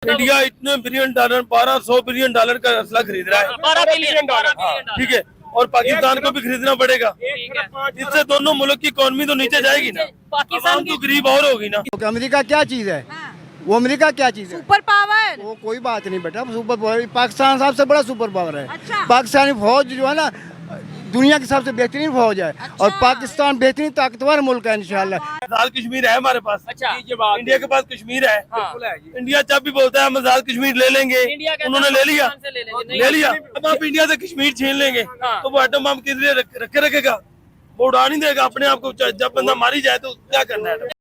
India इतने billion dollar 1200 billion dollar का असला खरीद रहा है। 12 बिलियन डॉलर। ठीक है, और पाकिस्तान को भी खरीदना पड़ेगा। इससे दोनों मुल्क की इकोनॉमी तो नीचे जाएगी ना, पाकिस्तान तो गरीब और होगी ना। तो अमेरिका क्या चीज है? वो अमेरिका क्या चीज है? Super power. वो कोई बात नहीं बेटा, सुपर पावर पाकिस्तान सबसे बड़ा सुपर पावर है। अच्छा। पाकिस्तानी फौज जो है ना दुनिया की सबसे बेहतरीन फौज है। अच्छा। और पाकिस्तान बेहतरीन ताकतवर मुल्क है इंशाल्लाह। आजाद कश्मीर है हमारे पास। अच्छा। इंडिया के पास कश्मीर है। हाँ। इंडिया जब भी बोलता है हम आजाद कश्मीर ले लेंगे, इंडिया कहता है उन्होंने ले लिया, पाकिस्तान से ले लेंगे। नहीं, ले लिया। अब आप इंडिया से कश्मीर छीन लेंगे हाँ। तो वो एटम बम किस लिए रखे रखेगा? वो उड़ा नहीं देगा अपने आप को। जब बंदा मारी जाए तो क्या करना है?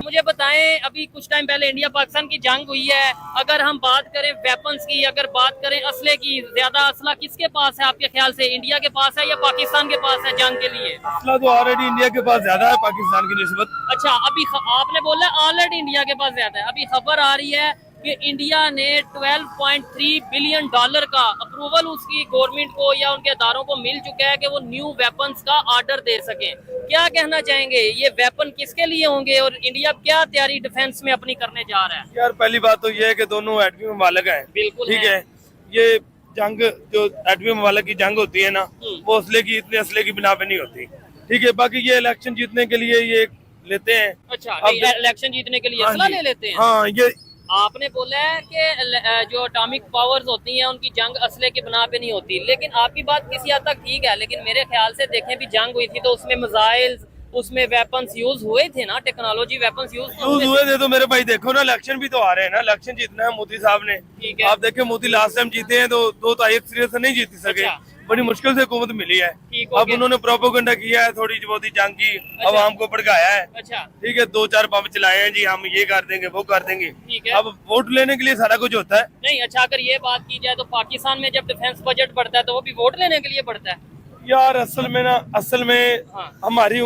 मुझे बताएं, अभी कुछ टाइम पहले इंडिया पाकिस्तान की जंग हुई है। अगर हम बात करें वेपन्स की, अगर बात करें असले की, ज्यादा असला किसके पास है आपके ख्याल से? इंडिया के पास है या पाकिस्तान के पास है जंग के लिए? असला तो ऑलरेडी इंडिया के पास ज्यादा है पाकिस्तान की निस्बत। अच्छा, अभी आपने बोला ऑलरेडी इंडिया के पास ज्यादा है। अभी खबर आ रही है कि इंडिया ने 12.3 बिलियन डॉलर का अप्रूवल उसकी गवर्नमेंट को या उनके अदारों को मिल चुका है कि वो न्यू वेपन्स का ऑर्डर दे सकें। क्या कहना चाहेंगे, ये वेपन किसके लिए होंगे और इंडिया क्या तैयारी डिफेंस में अपनी करने जा रहा है? यार पहली बात तो ये है कि दोनों एटमी ममालिक हैं। बिल्कुल ठीक है। ये जंग जो एटमी ममालिक की जंग होती है ना, वो इतने असले की बिना पे नहीं होती। ठीक है, बाकी ये इलेक्शन जीतने के लिए ये लेते हैं। अच्छा, इलेक्शन जीतने के लिए हाँ असला जी, ले लेते हैं। हाँ ये आपने बोला है कि जो एटॉमिक पावर्स होती हैं उनकी जंग असले के बना पे नहीं होती, लेकिन आपकी बात किसी हद तक ठीक है। लेकिन मेरे ख्याल से देखें भी जंग हुई थी तो उसमें मिसाइल्स, उसमें वेपन्स यूज हुए थे ना, टेक्नोलॉजी वेपन्स यूज हुए थे। तो मेरे भाई देखो ना, इलेक्शन भी तो आ रहे हैं ना, इलेक्शन जीतना है मोदी साहब ने। ठीक है। आप देखें मोदी लास्ट टाइम जीते हैं तो 2 तारीख से नहीं जीत सके। अच्छा। बड़ी मुश्किल से हुकूमत मिली है। ठीक हो अब गया। उन्होंने प्रोपोगंडा किया है, थोड़ी बहुत ही जंग की अवाम को भड़काया है। अच्छा। ठीक है, 2-4 बम चलाए हैं जी, हम ये कर देंगे वो कर देंगे। ठीक है। अब वोट लेने के लिए सारा कुछ होता है। नहीं, अच्छा, अगर ये बात की जाए तो पाकिस्तान में जब डिफेंस बजट बढ़ता है तो वो भी वोट लेने के लिए बढ़ता है। यार असल में हाँ। हमारी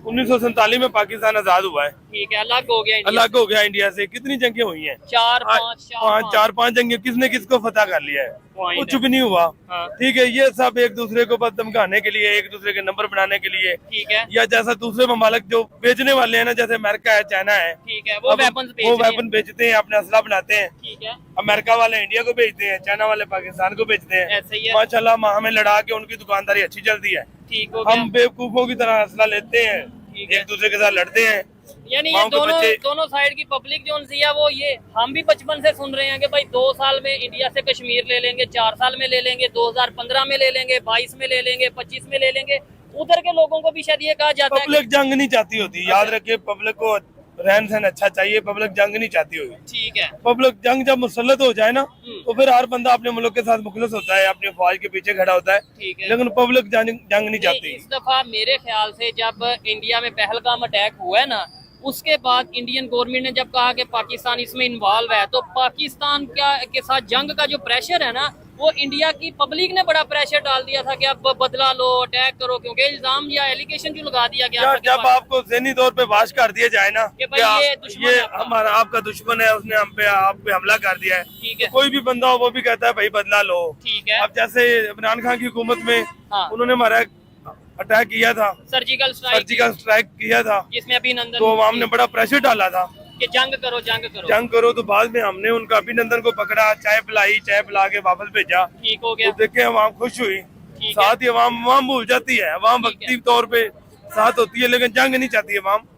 1947 में पाकिस्तान आजाद हुआ है। ठीक है, अलग हो गया इंडिया अलग हो गया इंडिया से। कितनी जंगें हुई हैं? 4-5 जंगें। किसने किसको फतह कर लिया है? Point कुछ भी नहीं हुआ। हाँ। ठीक है, ये सब एक दूसरे को बस धमकाने के लिए, एक दूसरे के नंबर बनाने के लिए। ठीक है। या जैसा दूसरे ममालिक जो बेचने वाले हैं ना, जैसे अमेरिका है, चाइना है, ठीक है, वो अब वेपन्स वेपन बेचते हैं, अपने असला बनाते हैं। ठीक है, अमेरिका वाले इंडिया को बेचते हैं, चाइना वाले पाकिस्तान को बेचते हैं। ऐसे ही है। माशाल्लाह हमें लड़ा के उनकी दुकानदारी अच्छी चलती है। ठीक हो गया। हम बेवकूफों की तरह असला लेते हैं, ठीक है। एक दूसरे के साथ लड़ते हैं। यानी ये गाँव के बच्चे- दोनों साइड की पब्लिक जो उनसे है वो ये हम भी बचपन से सुन रहे हैं कि भाई 2 साल में इंडिया से कश्मीर ले लेंगे, 4 साल में ले लेंगे, 2015 में ले लेंगे, 22 में ले लेंगे, 25 में ले लेंगे। उधर के लोगों को भी शायद ये कहा जाता है पब्लिक जंग नहीं चाहती होती। याद रखिए, पब्लिक को रहन सहन अच्छा चाहिए, पब्लिक जंग नहीं चाहती होगी। ठीक है। पब्लिक जंग जब मुसल्लत हो जाए ना, तो फिर हर बंदा अपने मुल्क के साथ मुखलिस होता है, अपनी फौज के पीछे खड़ा होता है। ठीक है। लेकिन पब्लिक जंग नहीं चाहती। इस दफा मेरे ख्याल से जब इंडिया में पहलगाम अटैक हुआ है ना, उसके बाद इंडियन गवर्नमेंट ने जब कहा कि पाकिस्तान इसमें इन्वॉल्व है, तो पाकिस्तान के साथ जंग का जो प्रेशर है ना, वो इंडिया की पब्लिक ने बड़ा प्रेशर डाल दिया था कि अब बदला लो, अटैक करो, क्योंकि इल्जाम या एलिगेशन जो लगा दिया गया यार था जब आपको ज़हनी तौर पे वाश कर दिया जाए ना कि भाई ये दुश्मन ये है आपका। हमारा आपका दुश्मन है, उसने आप पे हमला कर दिया है, ठीक है। तो कोई भी बंदा हो वो भी कहता है भाई बदला लो। ठीक है। अब जैसे इमरान खान की हुकूमत में हाँ। उन्होंने हमारा अटैक किया था, सर्जिकल सर्जिकल स्ट्राइक किया था, जिसमें अभिनंदन तो अवाम ने बड़ा प्रेशर डाला था कि जंग करो। जंग करो। तो बाद में हमने उनका अभिनंदन को पकड़ा, चाय पिला के वापस भेजा। ठीक हो तो गया। देखे अवाम खुश हुई। ठीक है। साथ ही अवाम भूल जाती है, अवाम ठीक है। वक्ती तौर पे साथ होती है, लेकिन जंग नहीं चाहती अवाम।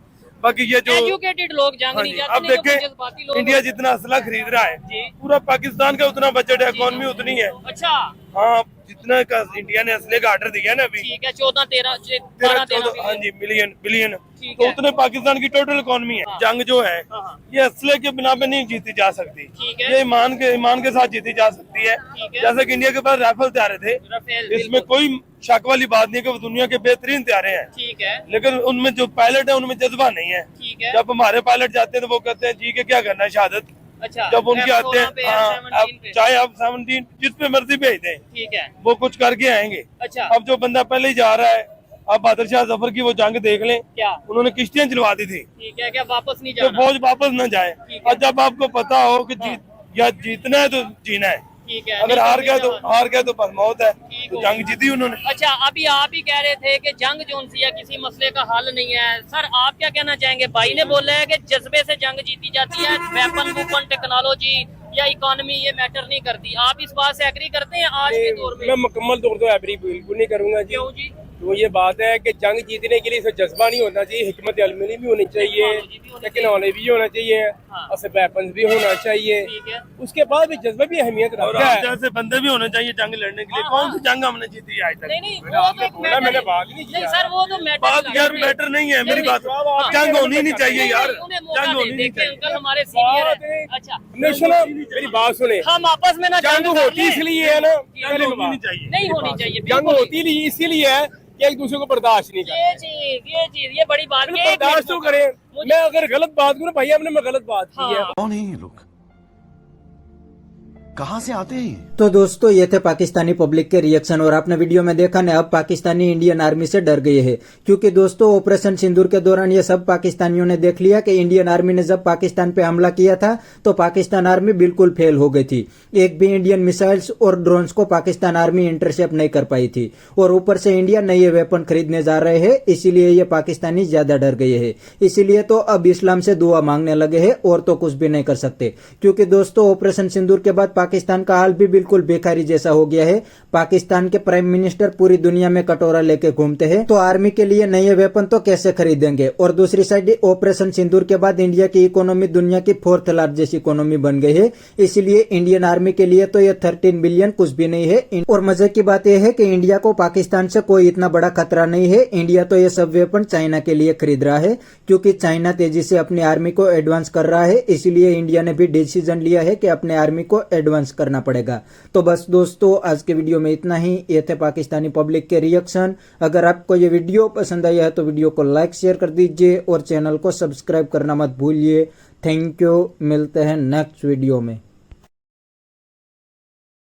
बाकी ये जो एजुकेटेड लोग जंग हाँ नहीं जी, चाहते, अब नहीं तो देखें जज्बाती लोग इंडिया जितना असला खरीद रहा है, जी। पूरा पाकिस्तान का उतना बजट है, इकोनॉमी उतनी है। अच्छा। हाँ, जितना का इंडिया ने असले का ऑर्डर दिया है ना अभी, ठीक है, 14-13 14 हाँ जी बिलियन, ठीक तो है। उतने पाकिस्तान की टोटल इकोनॉमी है। हाँ। जंग जो है हाँ। ये असले के बिना पे नहीं जीती जा सकती। ठीक है। ये ईमान के साथ जीती जा सकती है। ठीक है। जैसे कि इंडिया के पास राइफल तैयारे थे, राफेल, इसमें बिल्कुल। कोई शक वाली बात नहीं है कि वो दुनिया के बेहतरीन तैयारे हैं, ठीक है। लेकिन उनमें जो पायलट है उनमें जज्बा नहीं है। ठीक है। जब हमारे पायलट जाते हैं तो वो कहते हैं जी के क्या करना है शहादत। अच्छा, जब उनके आते F16 पे, हैं, हाँ, F17 पे। चाहे आप 17 जिस पे मर्जी भेज दें, ठीक है। वो कुछ करके आएंगे। अच्छा। अब जो बंदा पहले ही जा रहा है, अब बहादुर शाह जफर की वो जंग देख लें, क्या? उन्होंने किश्तियां चलवा दी थी ठीक है, क्या वापस नहीं कि जाना? फौज वापस न जाए। ठीक है। और जब आपको पता हो कि या जीतना है तो जीना है, ठीक है, अगर नहीं हार गया तो बस मौत है, ठीक तो हो जंग जीती उन्होंने। अच्छा, अभी आप ही कह रहे थे कि जंग जोन सी है किसी मसले का हल नहीं है। सर आप क्या कहना चाहेंगे? भाई ने बोला है कि जज्बे से जंग जीती जाती है, वेपन वूपन टेक्नोलॉजी या इकोनॉमी ये मैटर नहीं करती। आप इस बात से एग्री करते हैं आज के दौर में? मैं मुकम्मल तौर पर एग्री बिल्कुल नहीं करूंगा जी। क्यों जी? तो ये बात है कि जंग जीतने के लिए सिर्फ जज्बा नहीं होना चाहिए, हिकमत अमली भी होनी चाहिए, टेक्नोलॉजी भी होना चाहिए, और वेपन्स भी होना चाहिए। ठीक है, उसके बाद भी जज्बा भी अहमियत और रखता आप है। जैसे बंदे भी होने चाहिए जंग लड़ने के लिए। हाँ, कौन सी जंग हमने जीती है आज तक? नहीं नहीं मैंने वो आपने तो एक बोला, मैटर मैंने नहीं। बात नहीं नहीं किया। सर वो तो मैटर बात यार मैटर नहीं है, मेरी बात हाँ, जंग होनी नहीं चाहिए यार, उन्हें मौका जंग दे, होनी नहीं देखिए चाहिए। अंकल हमारे सीनियर बात है। है। अच्छा नहीं सुनो, मेरी बात सुने, हम आपस में ना जंग कर होती लें। इसलिए है ना, जंग होनी नहीं चाहिए। नहीं होनी चाहिए जंग बिल्कुल। होती इसीलिए है कि एक दूसरे को बर्दाश्त नहीं करते। ये बड़ी बात है। एक बर्दाश्त तो मिनट करें। मुझे- मैं अगर गलत बात करूँ भाई, आपने मैं गलत बात की है, हाँ। कौन है ये लोग, कहाँ से आते हैं? तो दोस्तों ये थे पाकिस्तानी पब्लिक के रिएक्शन। और आपने वीडियो में देखा ना, अब पाकिस्तानी इंडियन आर्मी से डर गए हैं, क्योंकि दोस्तों ऑपरेशन सिंदूर के दौरान ये सब पाकिस्तानियों ने देख लिया कि इंडियन आर्मी ने जब पाकिस्तान पे हमला किया था तो पाकिस्तान आर्मी बिल्कुल फेल हो गई थी। एक भी इंडियन मिसाइल्स और ड्रोन्स को पाकिस्तान आर्मी इंटरसेप्ट नहीं कर पाई थी, और ऊपर से इंडिया नए वेपन खरीदने जा रहे हैं, इसीलिए ये पाकिस्तानी ज्यादा डर गए हैं। इसीलिए तो अब इस्लाम से दुआ मांगने लगे हैं, और तो कुछ भी नहीं कर सकते। क्योंकि दोस्तों ऑपरेशन सिंदूर के बाद पाकिस्तान का हाल भी बिल्कुल बेकारी जैसा हो गया है। पाकिस्तान के प्राइम मिनिस्टर पूरी दुनिया में कटोरा लेके घूमते हैं, तो आर्मी के लिए नए वेपन तो कैसे खरीदेंगे। और दूसरी साइड ऑपरेशन सिंदूर के बाद इंडिया की इकोनॉमी दुनिया की 4th लार्जेस्ट इकोनॉमी बन गई है। इसलिए इंडियन आर्मी के लिए तो ये 13 बिलियन कुछ भी नहीं है। और मजे की बात यह है कि इंडिया को पाकिस्तान से कोई इतना बड़ा खतरा नहीं है। इंडिया तो ये सब वेपन चाइना के लिए खरीद रहा है, क्योंकि चाइना तेजी से अपनी आर्मी को एडवांस कर रहा है। इसलिए इंडिया ने भी डिसीजन लिया है कि अपने आर्मी को एडवांस करना पड़ेगा। तो बस दोस्तों आज के वीडियो में इतना ही। ये थे पाकिस्तानी पब्लिक के रिएक्शन। अगर आपको ये वीडियो पसंद आया है तो वीडियो को लाइक शेयर कर दीजिए, और चैनल को सब्सक्राइब करना मत भूलिए। थैंक यू, मिलते हैं नेक्स्ट वीडियो में।